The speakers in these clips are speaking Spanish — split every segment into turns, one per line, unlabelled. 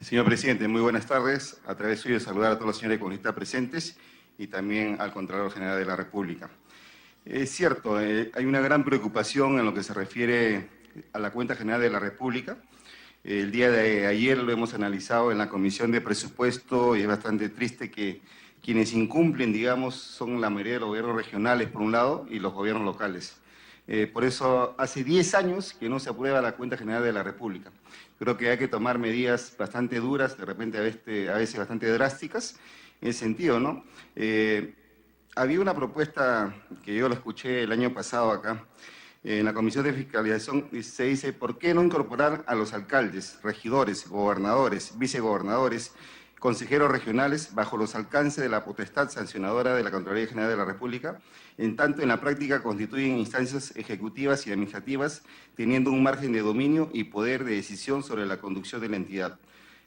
Señor presidente, muy buenas tardes. A través suyo saludar a todos los señores congresistas presentes y también al Contralor General de la República. Es cierto, hay una gran preocupación en lo que se refiere a la Cuenta General de la República. El día de ayer lo hemos analizado en la Comisión de Presupuesto y es bastante triste que quienes incumplen, digamos, son la mayoría de los gobiernos regionales, por un lado, y los gobiernos locales. Por eso hace 10 años que no se aprueba la Cuenta General de la República. Creo que hay que tomar medidas bastante duras, de repente a veces bastante drásticas, en ese sentido, ¿no? Había una propuesta que yo la escuché el año pasado acá, en la Comisión de Fiscalización se dice, ¿por qué no incorporar a los alcaldes, regidores, gobernadores, vicegobernadores, consejeros regionales bajo los alcances de la potestad sancionadora de la Contraloría General de la República, en tanto en la práctica constituyen instancias ejecutivas y administrativas, teniendo un margen de dominio y poder de decisión sobre la conducción de la entidad?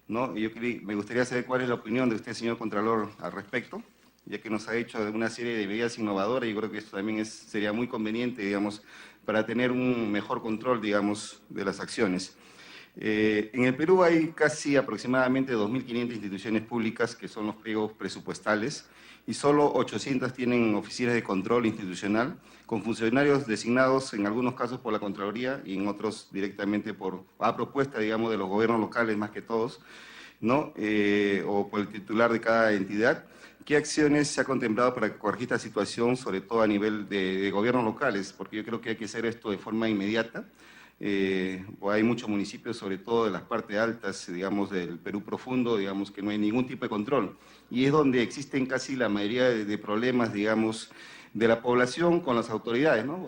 ¿No? Me gustaría saber cuál es la opinión de usted, señor Contralor, al respecto, ya que nos ha hecho una serie de medidas innovadoras, y yo creo que esto también sería muy conveniente, digamos, para tener un mejor control, digamos, de las acciones. En el Perú hay casi aproximadamente 2.500 instituciones públicas que son los pliegos presupuestales y solo 800 tienen oficinas de control institucional con funcionarios designados en algunos casos por la Contraloría y en otros directamente a propuesta, digamos, de los gobiernos locales más que todos, ¿no? O por el titular de cada entidad. ¿Qué acciones se ha contemplado para corregir esta situación, sobre todo a nivel de gobiernos locales? Porque yo creo que hay que hacer esto de forma inmediata. Hay muchos municipios, sobre todo de las partes altas, digamos, del Perú profundo, digamos, que no hay ningún tipo de control. Y es donde existen casi la mayoría de problemas, digamos, de la población con las autoridades, ¿no?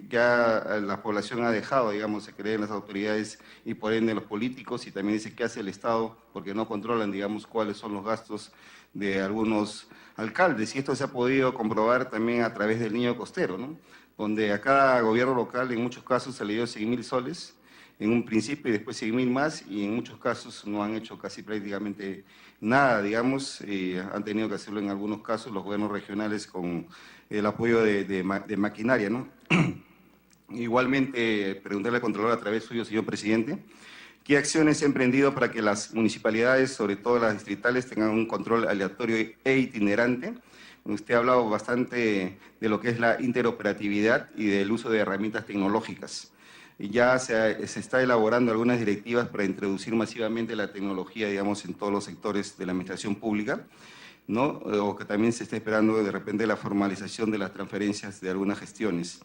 Ya la población ha dejado, digamos, se cree en las autoridades y por ende en los políticos, y también dice qué hace el Estado porque no controlan, digamos, cuáles son los gastos de algunos alcaldes. Y esto se ha podido comprobar también a través del Niño Costero, ¿no? Donde a cada gobierno local en muchos casos se le dio 100.000 soles en un principio y después 100.000 más, y en muchos casos no han hecho casi prácticamente nada, digamos, han tenido que hacerlo en algunos casos los gobiernos regionales con el apoyo de maquinaria, ¿no? Igualmente, preguntarle al Contralor a través suyo, señor presidente, ¿qué acciones ha emprendido para que las municipalidades, sobre todo las distritales, tengan un control aleatorio e itinerante? Usted ha hablado bastante de lo que es la interoperatividad y del uso de herramientas tecnológicas. Ya se está elaborando algunas directivas para introducir masivamente la tecnología, digamos, en todos los sectores de la administración pública, ¿no? O que también se está esperando de repente la formalización de las transferencias de algunas gestiones.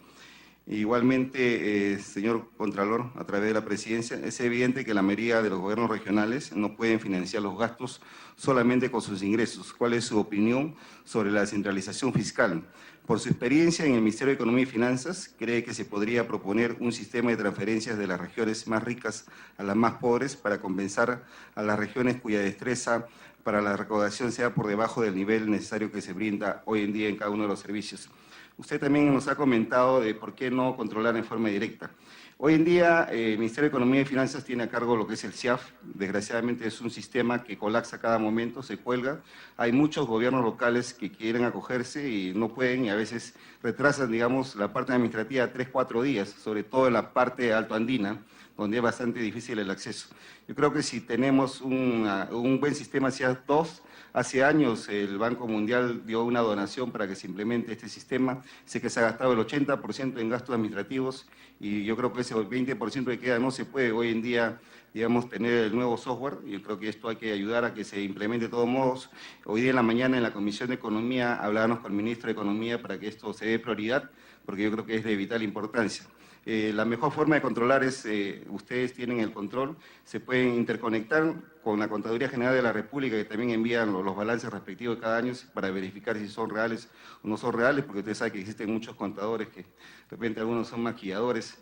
Igualmente, señor Contralor, a través de la presidencia, es evidente que la mayoría de los gobiernos regionales no pueden financiar los gastos solamente con sus ingresos. ¿Cuál es su opinión sobre la descentralización fiscal? Por su experiencia en el Ministerio de Economía y Finanzas, ¿cree que se podría proponer un sistema de transferencias de las regiones más ricas a las más pobres para compensar a las regiones cuya destreza para la recaudación sea por debajo del nivel necesario que se brinda hoy en día en cada uno de los servicios? Usted también nos ha comentado de por qué no controlar en forma directa. Hoy en día el Ministerio de Economía y Finanzas tiene a cargo lo que es el SIAF. Desgraciadamente es un sistema que colapsa a cada momento, se cuelga. Hay muchos gobiernos locales que quieren acogerse y no pueden, y a veces retrasan, digamos, la parte administrativa 3, 4 días, sobre todo en la parte altoandina, donde es bastante difícil el acceso. Yo creo que si tenemos un buen sistema SIAF 2, hace años el Banco Mundial dio una donación para que se implemente este sistema. Sé que se ha gastado el 80% en gastos administrativos y yo creo que ese 20% que queda no se puede hoy en día, digamos, tener el nuevo software. Yo creo que esto hay que ayudar a que se implemente de todos modos. Hoy día en la mañana en la Comisión de Economía hablábamos con el Ministro de Economía para que esto se dé prioridad, porque yo creo que es de vital importancia. La mejor forma de controlar es, ustedes tienen el control, se pueden interconectar con la Contaduría General de la República, que también envían los balances respectivos de cada año para verificar si son reales o no son reales, porque usted sabe que existen muchos contadores que de repente algunos son maquilladores,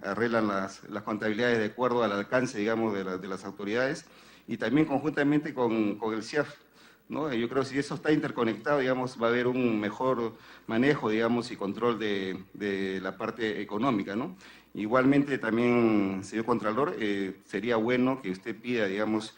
arreglan las contabilidades de acuerdo al alcance, digamos, de las autoridades, y también conjuntamente con el SIAF, ¿no? Yo creo que si eso está interconectado, digamos, va a haber un mejor manejo, digamos, y control de la parte económica, ¿no? Igualmente también, señor Contralor, sería bueno que usted pida, digamos,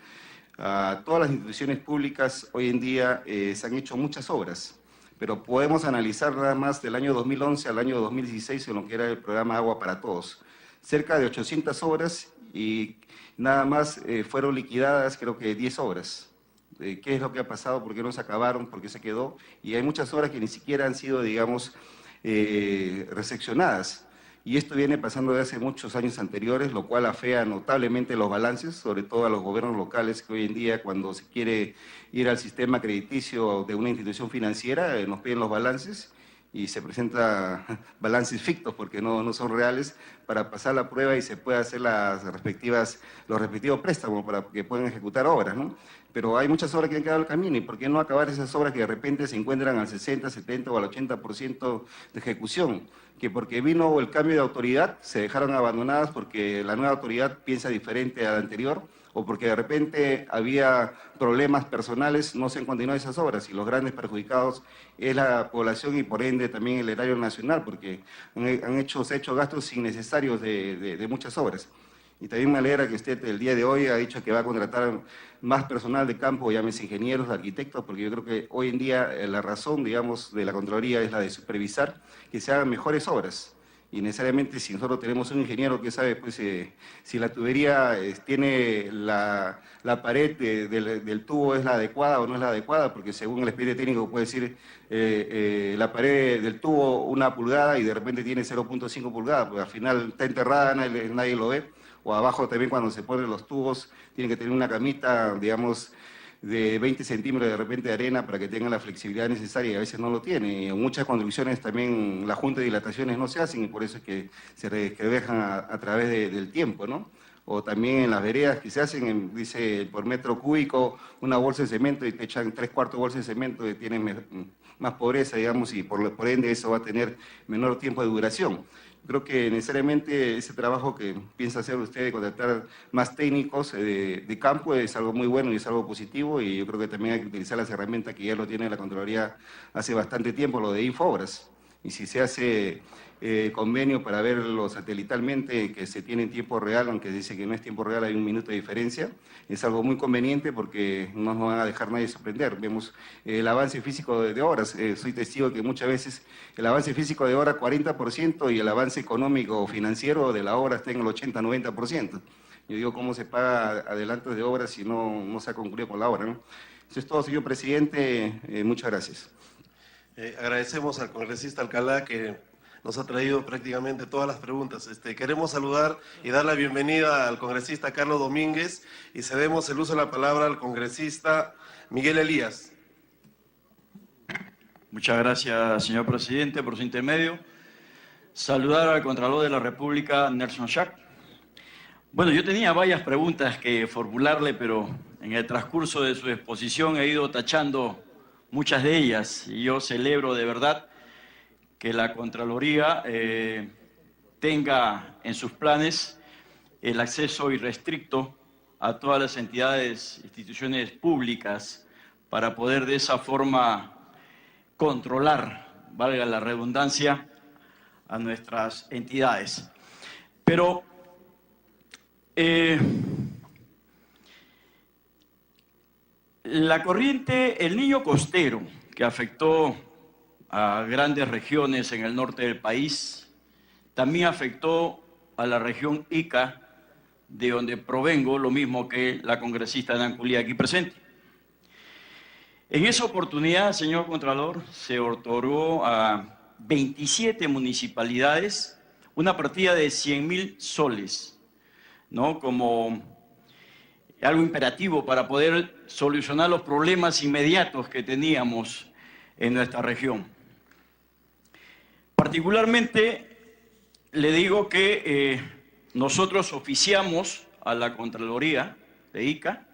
a todas las instituciones públicas, hoy en día se han hecho muchas obras, pero podemos analizar nada más del año 2011 al año 2016 en lo que era el programa Agua para Todos. Cerca de 800 obras y nada más fueron liquidadas creo que 10 obras. ¿Qué es lo que ha pasado? ¿Por qué no se acabaron? ¿Por qué se quedó? Y hay muchas obras que ni siquiera han sido, digamos, reseccionadas. Y esto viene pasando desde hace muchos años anteriores, lo cual afea notablemente los balances, sobre todo a los gobiernos locales, que hoy en día cuando se quiere ir al sistema crediticio de una institución financiera, nos piden los balances y se presenta balances fictos porque no son reales para pasar la prueba y se pueda hacer los respectivos préstamos para que puedan ejecutar obras, ¿no? Pero hay muchas obras que han quedado al camino, y ¿por qué no acabar esas obras que de repente se encuentran al 60, 70 o al 80% de ejecución? Que porque vino el cambio de autoridad se dejaron abandonadas porque la nueva autoridad piensa diferente a la anterior, o porque de repente había problemas personales, no se han continuado esas obras, y los grandes perjudicados es la población y por ende también el erario nacional, porque se ha hecho gastos innecesarios de muchas obras. Y también me alegra que usted el día de hoy ha dicho que va a contratar más personal de campo, llámese ingenieros, arquitectos, porque yo creo que hoy en día la razón, digamos, de la Contraloría es la de supervisar que se hagan mejores obras. Y necesariamente si nosotros tenemos un ingeniero que sabe pues, si la tubería tiene la pared del tubo es la adecuada o no es la adecuada, porque según el expediente técnico puede decir la pared del tubo 1 pulgada y de repente tiene 0.5 pulgadas, porque al final está enterrada, nadie lo ve. O abajo también cuando se ponen los tubos tienen que tener una camita, digamos, de 20 centímetros de repente de arena para que tengan la flexibilidad necesaria, y a veces no lo tiene. Y en muchas construcciones también la junta de dilataciones no se hacen y por eso es que se dejan a través del tiempo, ¿no? O también en las veredas que se hacen, dice por metro cúbico una bolsa de cemento y te echan 3/4 bolsas de cemento y tienen más pobreza, digamos, y por ende eso va a tener menor tiempo de duración. Creo que necesariamente ese trabajo que piensa hacer usted de contratar más técnicos de campo es algo muy bueno y es algo positivo, y yo creo que también hay que utilizar las herramientas que ya lo tiene la Contraloría hace bastante tiempo, lo de Infobras. Y si se hace convenio para verlo satelitalmente, que se tiene en tiempo real, aunque dice que no es tiempo real, hay 1 minuto de diferencia, es algo muy conveniente porque no nos van a dejar nadie sorprender. Vemos el avance físico de horas, soy testigo de que muchas veces el avance físico de hora 40% y el avance económico o financiero de la obra está en el 80-90%. Yo digo, ¿cómo se paga adelantos de obras si no se ha concluido con la obra, ¿no? Eso es todo, señor presidente, muchas gracias.
Agradecemos al congresista Alcalá que nos ha traído prácticamente todas las preguntas. Queremos saludar y dar la bienvenida al congresista Carlos Domínguez y cedemos el uso de la palabra al congresista Miguel Elías.
Muchas gracias, señor presidente, por su intermedio. Saludar al Contralor de la República, Nelson Schack. Bueno, yo tenía varias preguntas que formularle, pero en el transcurso de su exposición he ido tachando muchas de ellas, y yo celebro de verdad que la Contraloría tenga en sus planes el acceso irrestricto a todas las entidades, instituciones públicas, para poder de esa forma controlar, valga la redundancia, a nuestras entidades. Pero la corriente El Niño costero, que afectó a grandes regiones en el norte del país, también afectó a la región Ica, de donde provengo, lo mismo que la congresista Nanculía aquí presente. En esa oportunidad, señor Contralor, se otorgó a 27 municipalidades una partida de 100.000 soles, ¿no?, como algo imperativo para poder solucionar los problemas inmediatos que teníamos en nuestra región. Particularmente, le digo que nosotros oficiamos a la Contraloría de Ica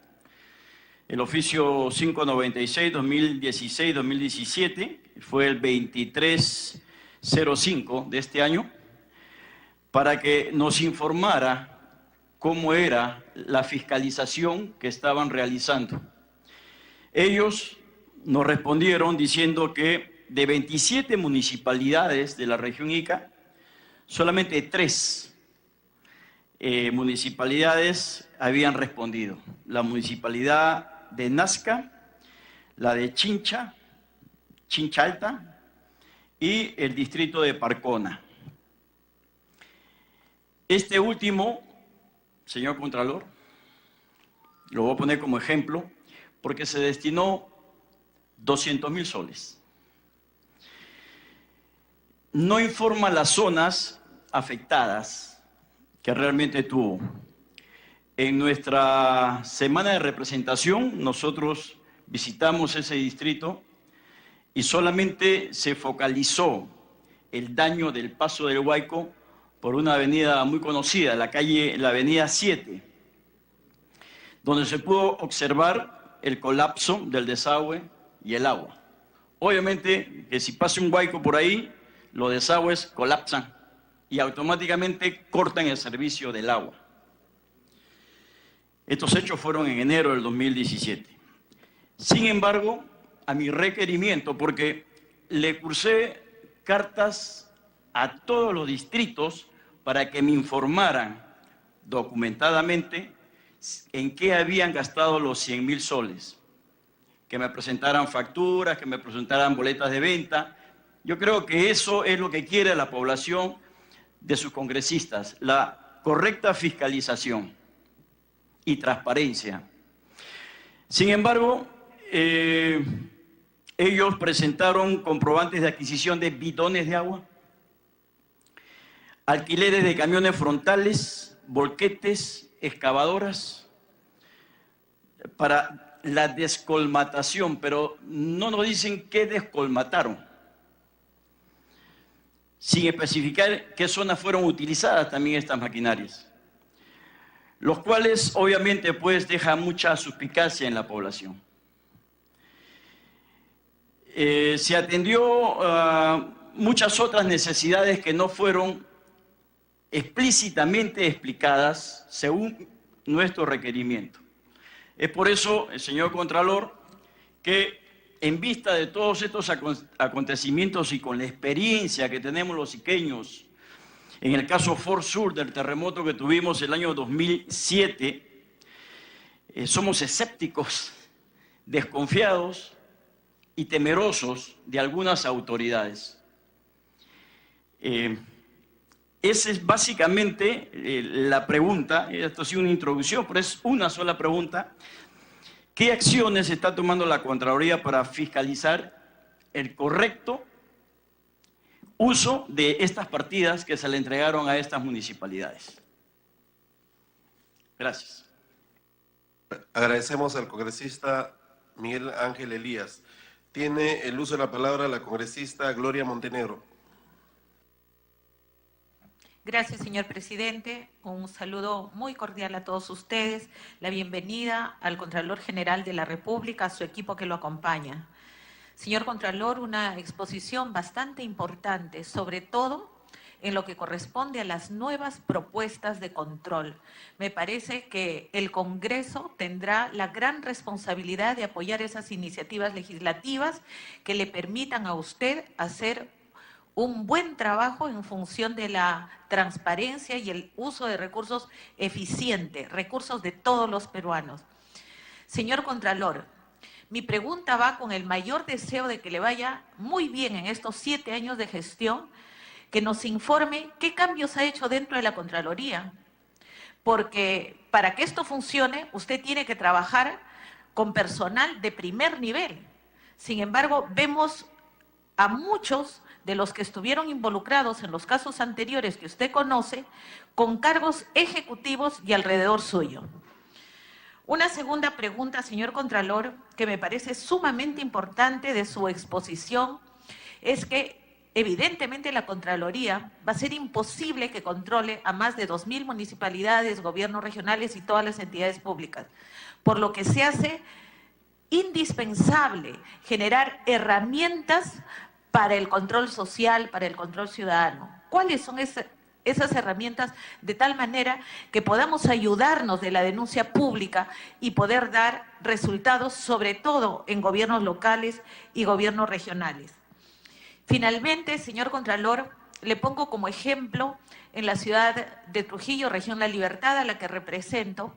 el oficio 596-2016-2017, fue el 2305 de este año, para que nos informara cómo era la fiscalización que estaban realizando. Ellos nos respondieron diciendo que de 27 municipalidades de la región Ica, solamente 3 municipalidades habían respondido. La municipalidad de Nazca, la de Chincha Alta y el distrito de Parcona. Este último, señor Contralor, lo voy a poner como ejemplo, porque se destinó 200.000 soles. No informa las zonas afectadas que realmente tuvo. En nuestra semana de representación, nosotros visitamos ese distrito y solamente se focalizó el daño del Paso del Huayco por una avenida muy conocida, la avenida 7, donde se pudo observar el colapso del desagüe y el agua. Obviamente que si pasa un huaico por ahí, los desagües colapsan y automáticamente cortan el servicio del agua. Estos hechos fueron en enero del 2017. Sin embargo, a mi requerimiento, porque le cursé cartas a todos los distritos para que me informaran documentadamente en qué habían gastado los 100.000 soles, que me presentaran facturas, que me presentaran boletas de venta. Yo creo que eso es lo que quiere la población de sus congresistas, la correcta fiscalización y transparencia. Sin embargo, ellos presentaron comprobantes de adquisición de bidones de agua, alquileres de camiones frontales, volquetes, excavadoras, para la descolmatación, pero no nos dicen qué descolmataron, sin especificar qué zonas fueron utilizadas también estas maquinarias, los cuales obviamente pues dejan mucha suspicacia en la población. Se atendió a muchas otras necesidades que no fueron explícitamente explicadas según nuestro requerimiento. Es por eso, señor Contralor, que en vista de todos estos acontecimientos y con la experiencia que tenemos los iqueños, en el caso Fort Sur del terremoto que tuvimos el año 2007, somos escépticos, desconfiados y temerosos de algunas autoridades. Esa es básicamente la pregunta. Esto ha sido una introducción, pero es una sola pregunta. ¿Qué acciones está tomando la Contraloría para fiscalizar el correcto uso de estas partidas que se le entregaron a estas municipalidades? Gracias.
Agradecemos al congresista Miguel Ángel Elías. Tiene el uso de la palabra la congresista Gloria Montenegro.
Gracias, señor presidente. Un saludo muy cordial a todos ustedes. La bienvenida al Contralor General de la República, a su equipo que lo acompaña. Señor Contralor, una exposición bastante importante, sobre todo en lo que corresponde a las nuevas propuestas de control. Me parece que el Congreso tendrá la gran responsabilidad de apoyar esas iniciativas legislativas que le permitan a usted hacer un buen trabajo en función de la transparencia y el uso de recursos eficientes, recursos de todos los peruanos. Señor Contralor, mi pregunta va con el mayor deseo de que le vaya muy bien en estos 7 años de gestión, que nos informe qué cambios ha hecho dentro de la Contraloría, porque para que esto funcione usted tiene que trabajar con personal de primer nivel. Sin embargo, vemos a muchos de los que estuvieron involucrados en los casos anteriores que usted conoce, con cargos ejecutivos y alrededor suyo. Una segunda pregunta, señor Contralor, que me parece sumamente importante de su exposición, es que evidentemente la Contraloría va a ser imposible que controle a más de 2.000 municipalidades, gobiernos regionales y todas las entidades públicas, por lo que se hace indispensable generar herramientas para el control social, para el control ciudadano. ¿Cuáles son esas herramientas de tal manera que podamos ayudarnos de la denuncia pública y poder dar resultados, sobre todo en gobiernos locales y gobiernos regionales? Finalmente, señor Contralor, le pongo como ejemplo en la ciudad de Trujillo, región La Libertad, a la que represento,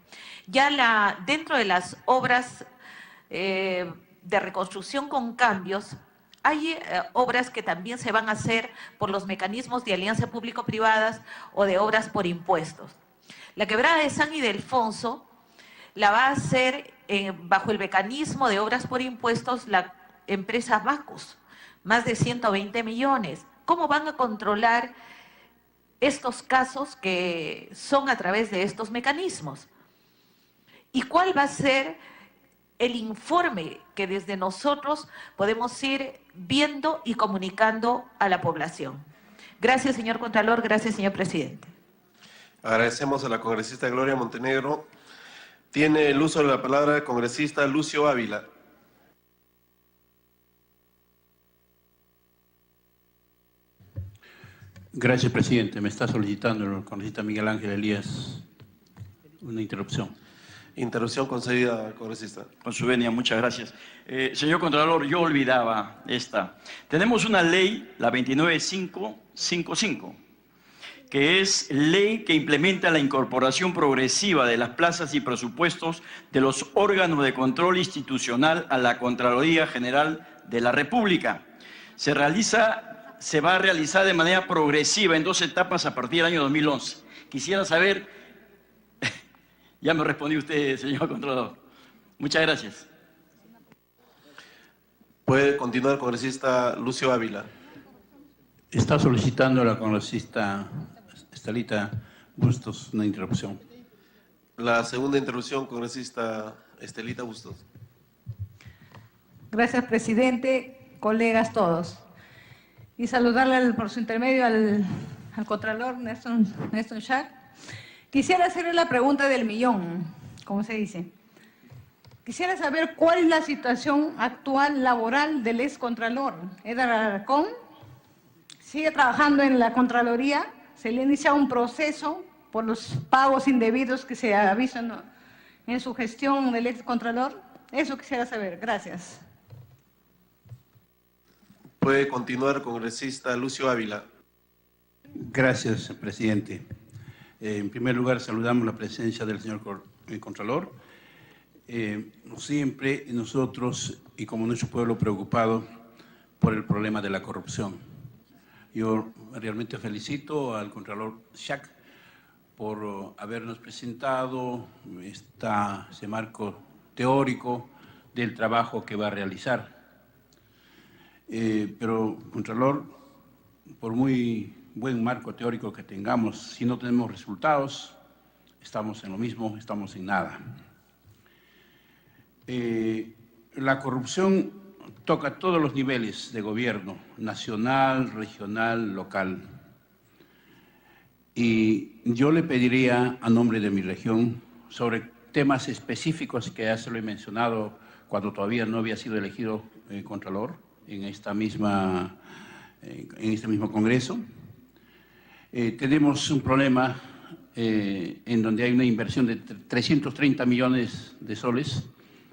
ya dentro de las obras de reconstrucción con cambios, hay obras que también se van a hacer por los mecanismos de alianza público-privadas o de obras por impuestos. La quebrada de San Ildefonso, la va a hacer bajo el mecanismo de obras por impuestos la empresa Bacus, más de 120 millones. ¿Cómo van a controlar estos casos que son a través de estos mecanismos? ¿Y cuál va a ser el informe que desde nosotros podemos ir viendo y comunicando a la población? Gracias, señor Contralor. Gracias, señor presidente.
Agradecemos a la congresista Gloria Montenegro. Tiene el uso de la palabra el congresista Lucio Ávila.
Gracias, presidente. Me está solicitando el congresista Miguel Ángel Elías una interrupción.
Interrupción concedida al congresista.
Con su venia, muchas gracias. Señor Contralor, yo olvidaba esta. Tenemos una ley, la 29555, que es ley que implementa la incorporación progresiva de las plazas y presupuestos de los órganos de control institucional a la Contraloría General de la República. Se va a realizar de manera progresiva en 2 etapas a partir del año 2011. Quisiera saber, ya me respondió usted, señor Contralor. Muchas gracias.
Puede continuar el congresista Lucio Ávila.
Está solicitando la congresista Estelita Bustos una interrupción.
La segunda interrupción, congresista Estelita Bustos.
Gracias, presidente, colegas todos. Y saludarle por su intermedio al Contralor Néstor Schack. Quisiera hacerle la pregunta del millón, como se dice. Quisiera saber cuál es la situación actual laboral del ex Contralor, Edgar Alarcón. ¿Sigue trabajando en la Contraloría? ¿Se le ha iniciado un proceso por los pagos indebidos que se avisan en su gestión del ex Contralor? Eso quisiera saber. Gracias.
Puede continuar, congresista Lucio Ávila.
Gracias, presidente. En primer lugar, saludamos la presencia del señor Contralor. Siempre nosotros, y como nuestro pueblo, preocupado por el problema de la corrupción. Yo realmente felicito al Contralor Schack por habernos presentado ese marco teórico del trabajo que va a realizar. Pero, Contralor, por muy buen marco teórico que tengamos, si no tenemos resultados, estamos en lo mismo, estamos en nada. La corrupción toca todos los niveles de gobierno, nacional, regional, local. Y yo le pediría, a nombre de mi región, sobre temas específicos que ya se lo he mencionado cuando todavía no había sido elegido Contralor en este mismo Congreso. Tenemos un problema en donde hay una inversión de 330 millones de soles,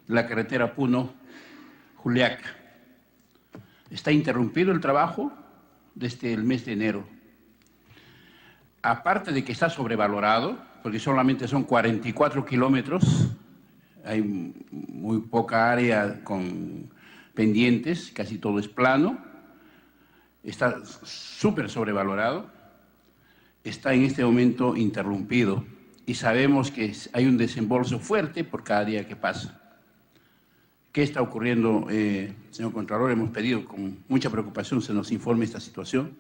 la carretera Puno-Juliaca. Está interrumpido el trabajo desde el mes de enero. Aparte de que está sobrevalorado, porque solamente son 44 kilómetros, hay muy poca área con pendientes, casi todo es plano, está súper sobrevalorado, está en este momento interrumpido y sabemos que hay un desembolso fuerte por cada día que pasa. ¿Qué está ocurriendo, señor Contralor? Hemos pedido con mucha preocupación se nos informe esta situación.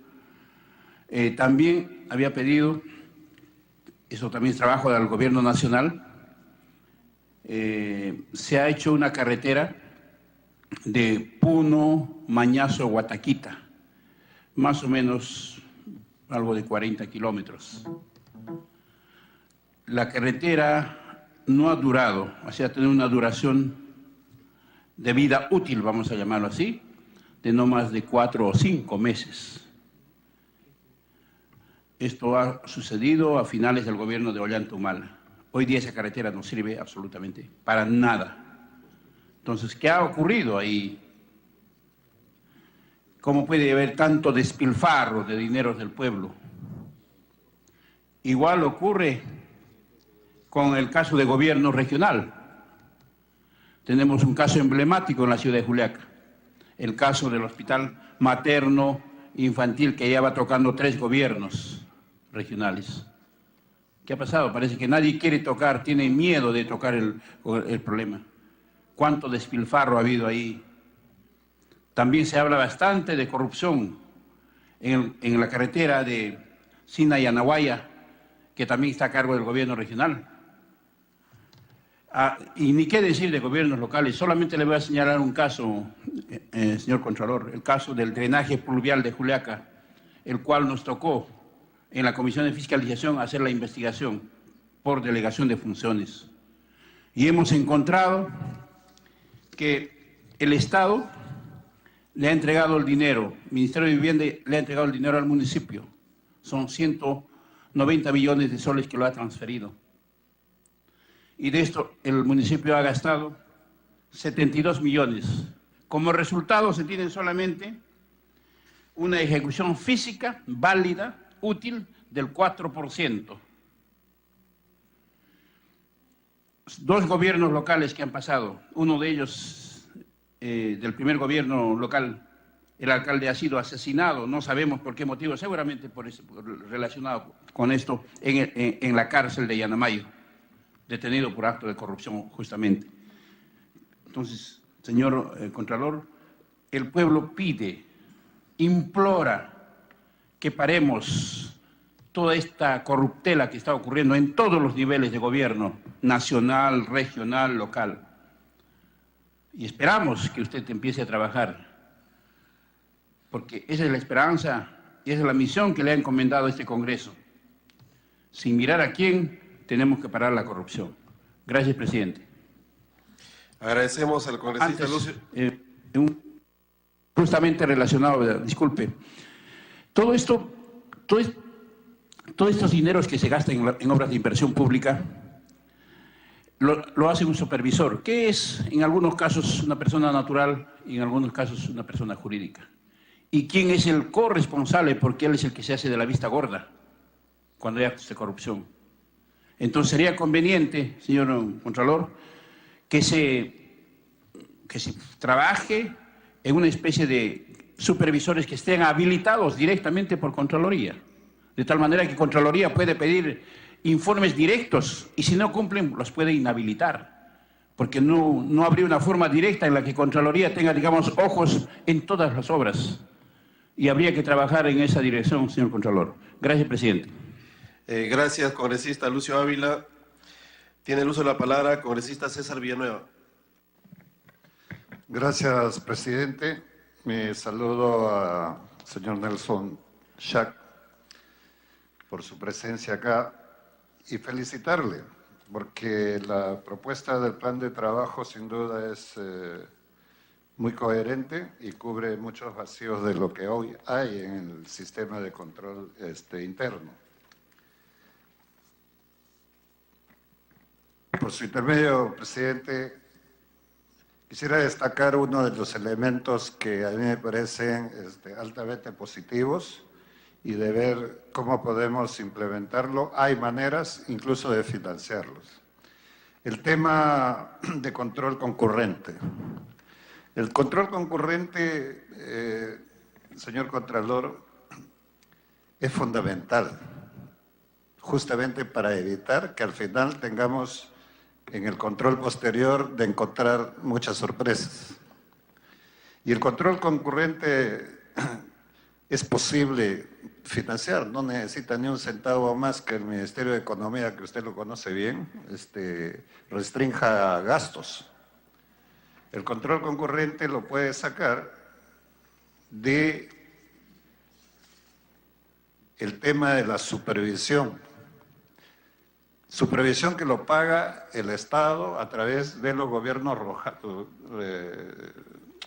También había pedido, eso también es trabajo del gobierno nacional, se ha hecho una carretera de Puno, Mañazo, Guataquita, más o menos algo de 40 kilómetros. La carretera no ha durado, o sea, ha tenido una duración de vida útil, vamos a llamarlo así, de no más de 4 o 5 meses. Esto ha sucedido a finales del gobierno de Ollanta Humala. Hoy día esa carretera no sirve absolutamente para nada. Entonces, ¿qué ha ocurrido ahí? ¿Cómo puede haber tanto despilfarro de dineros del pueblo? Igual ocurre con el caso de gobierno regional. Tenemos un caso emblemático en la ciudad de Juliaca, el caso del hospital materno infantil que ya va tocando 3 gobiernos regionales. ¿Qué ha pasado? Parece que nadie quiere tocar, tiene miedo de tocar el problema. ¿Cuánto despilfarro ha habido ahí? También se habla bastante de corrupción en la carretera de Sina y Anahuaya, que también está a cargo del gobierno regional. Y ni qué decir de gobiernos locales, solamente le voy a señalar un caso, señor Contralor, el caso del drenaje pluvial de Juliaca, el cual nos tocó en la Comisión de Fiscalización hacer la investigación por delegación de funciones. Y hemos encontrado que el Estado le ha entregado el dinero, el Ministerio de Vivienda le ha entregado el dinero al municipio. Son 190 millones de soles que lo ha transferido. Y de esto el municipio ha gastado 72 millones. Como resultado se tiene solamente una ejecución física válida, útil, del 4%. Dos gobiernos locales que han pasado, uno de ellos del primer gobierno local, el alcalde ha sido asesinado, no sabemos por qué motivo, seguramente relacionado con esto, en la cárcel de Yanamayo, detenido por acto de corrupción justamente. Entonces, señor Contralor, el pueblo pide, implora que paremos toda esta corruptela que está ocurriendo en todos los niveles de gobierno, nacional, regional, local. Y esperamos que usted empiece a trabajar, porque esa es la esperanza y esa es la misión que le ha encomendado este Congreso. Sin mirar a quién, tenemos que parar la corrupción. Gracias, presidente.
Agradecemos al congresista Lucio.
Justamente relacionado, disculpe. Todos estos dineros que se gastan en obras de inversión pública lo hace un supervisor, que es en algunos casos una persona natural y en algunos casos una persona jurídica. ¿Y quién es el corresponsable? Porque él es el que se hace de la vista gorda cuando hay actos de corrupción. Entonces sería conveniente, señor Contralor, que se trabaje en una especie de supervisores que estén habilitados directamente por Contraloría, de tal manera que Contraloría puede pedir informes directos y si no cumplen los puede inhabilitar, porque no habría una forma directa en la que Contraloría tenga, digamos, ojos en todas las obras. Y habría que trabajar en esa dirección, señor Contralor. Gracias, presidente.
Gracias, congresista Lucio Ávila. Tiene el uso de la palabra congresista César Villanueva.
Gracias, presidente. Me saludo al señor Nelson Schack por su presencia acá y felicitarle, porque la propuesta del plan de trabajo sin duda es muy coherente y cubre muchos vacíos de lo que hoy hay en el sistema de control interno. Por su intermedio, presidente, quisiera destacar uno de los elementos que a mí me parecen altamente positivos y de ver cómo podemos implementarlo. Hay maneras incluso de financiarlos. El tema de control concurrente. El control concurrente, señor Contralor, es fundamental, justamente para evitar que al final tengamos en el control posterior de encontrar muchas sorpresas. Y el control concurrente es posible financiar, no necesita ni un centavo más que el Ministerio de Economía, que usted lo conoce bien, restrinja gastos. El control concurrente lo puede sacar de el tema de la supervisión. Supervisión que lo paga el Estado a través de los gobiernos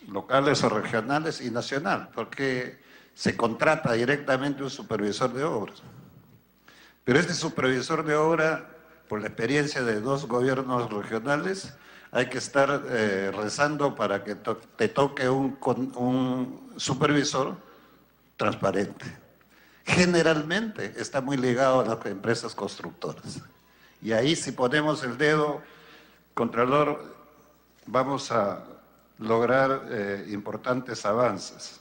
locales o regionales y nacional, porque se contrata directamente un supervisor de obras. Pero este supervisor de obra, por la experiencia de 2 gobiernos regionales, hay que estar rezando para que te toque un supervisor transparente. Generalmente está muy ligado a las empresas constructoras. Y ahí, si ponemos el dedo, Contralor, vamos a lograr importantes avances.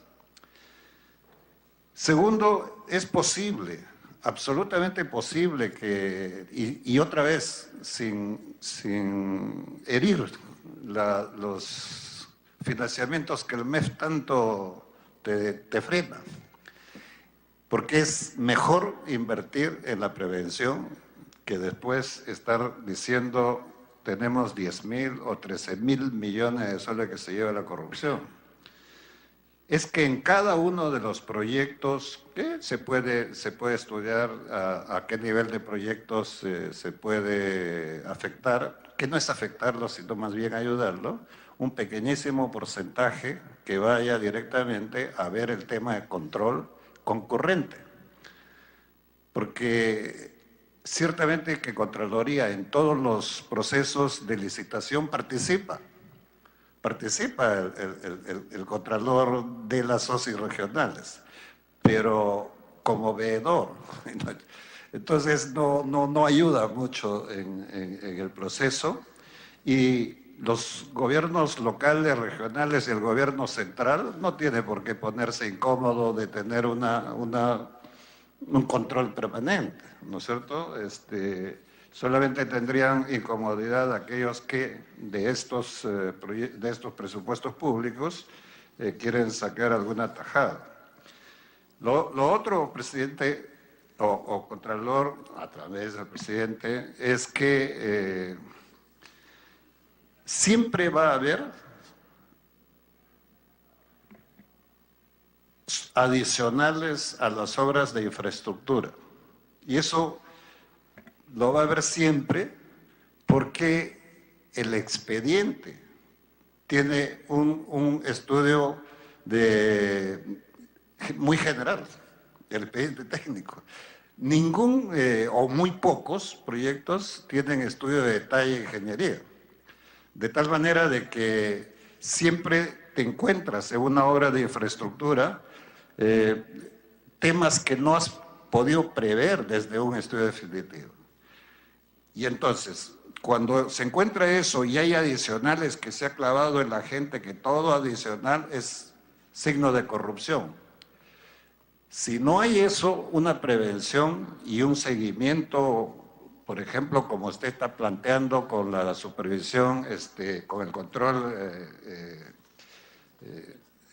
Segundo, es posible absolutamente posible que, y otra vez, sin herir los financiamientos que el MEF tanto te frena, porque es mejor invertir en la prevención que después estar diciendo tenemos 10.000 o 13.000 millones de soles que se lleva la corrupción. Es que en cada uno de los proyectos se puede estudiar a qué nivel de proyectos se puede afectar, que no es afectarlo, sino más bien ayudarlo, un pequeñísimo porcentaje que vaya directamente a ver el tema de control concurrente. Porque ciertamente que Contraloría en todos los procesos de licitación participa el Contralor de las SOCI regionales, pero como veedor. Entonces no ayuda mucho en el proceso, y los gobiernos locales, regionales y el gobierno central no tiene por qué ponerse incómodo de tener un control permanente, ¿no es cierto? Solamente tendrían incomodidad aquellos que de estos presupuestos públicos quieren sacar alguna tajada. Lo otro, presidente o Contralor, a través del presidente, es que siempre va a haber adicionales a las obras de infraestructura. Y eso lo va a haber siempre porque el expediente tiene un estudio muy general, el expediente técnico. Ningún o muy pocos proyectos tienen estudio de detalle de ingeniería. De tal manera de que siempre te encuentras en una obra de infraestructura temas que no has podido prever desde un estudio definitivo. Y entonces, cuando se encuentra eso y hay adicionales que se ha clavado en la gente, que todo adicional es signo de corrupción. Si no hay eso, una prevención y un seguimiento, por ejemplo, como usted está planteando con la supervisión, con el control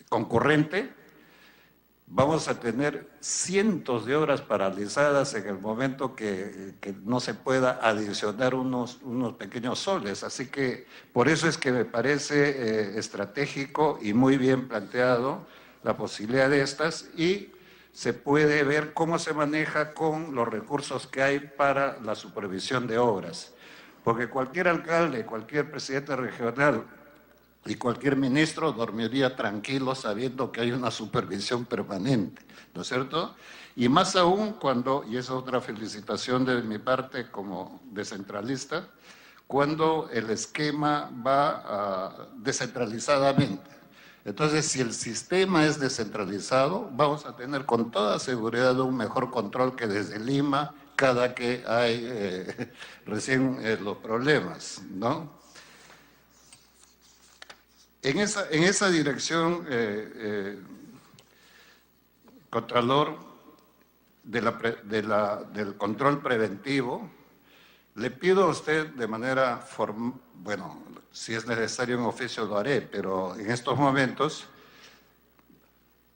concurrente, vamos a tener cientos de obras paralizadas en el momento que no se pueda adicionar unos pequeños soles. Así que por eso es que me parece estratégico y muy bien planteado la posibilidad de estas, y se puede ver cómo se maneja con los recursos que hay para la supervisión de obras. Porque cualquier alcalde, cualquier presidente regional y cualquier ministro dormiría tranquilo sabiendo que hay una supervisión permanente, ¿no es cierto? Y más aún cuando, y esa es otra felicitación de mi parte como descentralista, cuando el esquema va descentralizadamente. Entonces, si el sistema es descentralizado, vamos a tener con toda seguridad un mejor control que desde Lima cada que hay recién los problemas, ¿no? En esa dirección, Contralor, del control preventivo, le pido a usted de manera formal, bueno, si es necesario en oficio lo haré, pero en estos momentos,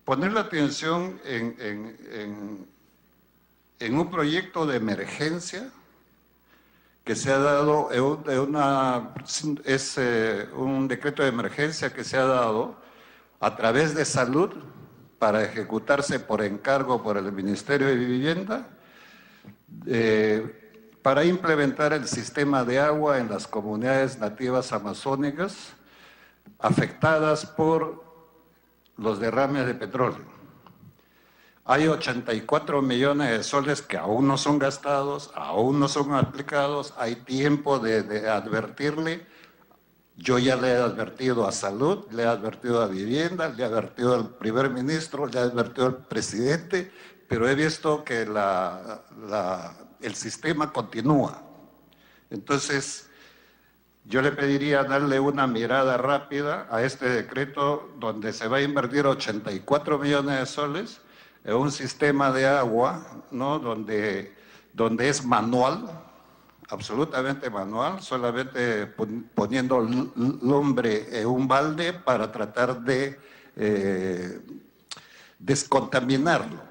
poner la atención en un proyecto de emergencia que se ha dado, es un decreto de emergencia que se ha dado a través de salud para ejecutarse por encargo por el Ministerio de Vivienda, para implementar el sistema de agua en las comunidades nativas amazónicas afectadas por los derrames de petróleo. Hay 84 millones de soles que aún no son gastados, aún no son aplicados, hay tiempo de advertirle. Yo ya le he advertido a Salud, le he advertido a Vivienda, le he advertido al primer ministro, le he advertido al presidente, pero he visto que el sistema continúa. Entonces, yo le pediría darle una mirada rápida a este decreto donde se va a invertir 84 millones de soles, un sistema de agua, ¿no? donde es manual, absolutamente manual, solamente poniendo lumbre en un balde para tratar de descontaminarlo.